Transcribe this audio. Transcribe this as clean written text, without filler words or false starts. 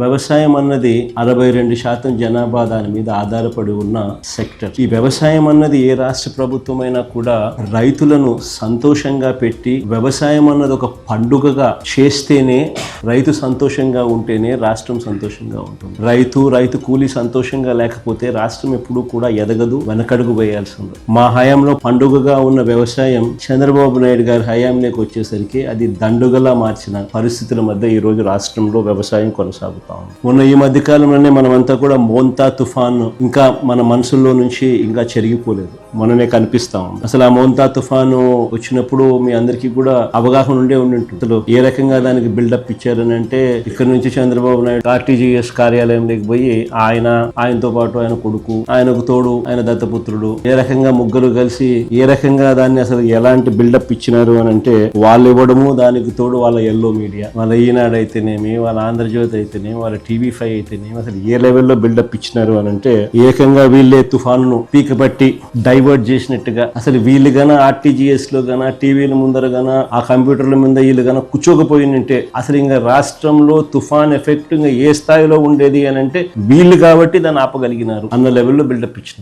వ్యవసాయం అన్నది 62% జనాభా దాని మీద ఆధారపడి ఉన్న సెక్టర్. ఈ వ్యవసాయం అన్నది ఏ రాష్ట్ర ప్రభుత్వమైనా కూడా రైతులను సంతోషంగా పెట్టి వ్యవసాయం అన్నది ఒక పండుగగా చేస్తేనే, రైతు సంతోషంగా ఉంటేనే రాష్ట్రం సంతోషంగా ఉంటుంది. రైతు కూలీ సంతోషంగా లేకపోతే రాష్ట్రం ఎప్పుడూ కూడా ఎదగదు, వెనకడుగు వేయాల్సింది. మా హయాంలో పండుగగా ఉన్న వ్యవసాయం చంద్రబాబు నాయుడు గారి హయాంలోకి వచ్చేసరికి అది దండుగలా మార్చిన పరిస్థితుల మధ్య ఈ రోజు రాష్ట్రంలో వ్యవసాయం కొనసాగుతుంది. మొన్న ఈ మధ్య కాలంలోనే మనమంతా కూడా మోంతా తుఫాను ఇంకా మన మనసుల్లో నుంచి ఇంకా చెరిగిపోలేదు, మొన్ననే కనిపిస్తాం. అసలు ఆ మోంతా తుఫాను వచ్చినప్పుడు మీ అందరికీ కూడా అవగాహన ఉండే ఉంటుంది. అసలు ఏ రకంగా దానికి బిల్డప్ ఇచ్చారని అంటే, ఇక్కడ నుంచి చంద్రబాబు నాయుడు RTGS కార్యాలయంలోకి పోయి ఆయనతో పాటు ఆయన కొడుకు, ఆయనకు తోడు ఆయన దత్తపుత్రుడు, ఏ రకంగా ముగ్గురు కలిసి ఏ రకంగా దాన్ని అసలు ఎలాంటి బిల్డప్ ఇచ్చినారు అని అంటే, వాళ్ళు ఇవ్వడము, దానికి తోడు వాళ్ళ ఎల్లో మీడియా, వాళ్ళ ఈనాడు అయితేనేమి, వాళ్ళ ఆంధ్రజ్యోతి అయితేనేమి, వాళ్ళ TV5 అయితేనేమి, అసలు ఏ లెవెల్లో బిల్డప్ ఇచ్చినారు అని అంటే, ఏకంగా వీళ్ళే తుఫాను పీకబట్టి డైవర్ట్ చేసినట్టుగా, అసలు వీళ్ళు గాన RTGS లో గాన టీవీల ముందర గాన ఆ కంప్యూటర్ల మీద వీళ్ళు గాన కూర్చోకపోయినంటే అసలు ఇంకా రాష్ట్రంలో తుఫాన్ ఎఫెక్ట్ ఇంకా ఏ స్థాయిలో ఉండేది అని అంటే, వీళ్ళు కాబట్టి దాన్ని ఆపగలిగినారు అన్న లెవెల్లో బిల్డప్ ఇచ్చినారు.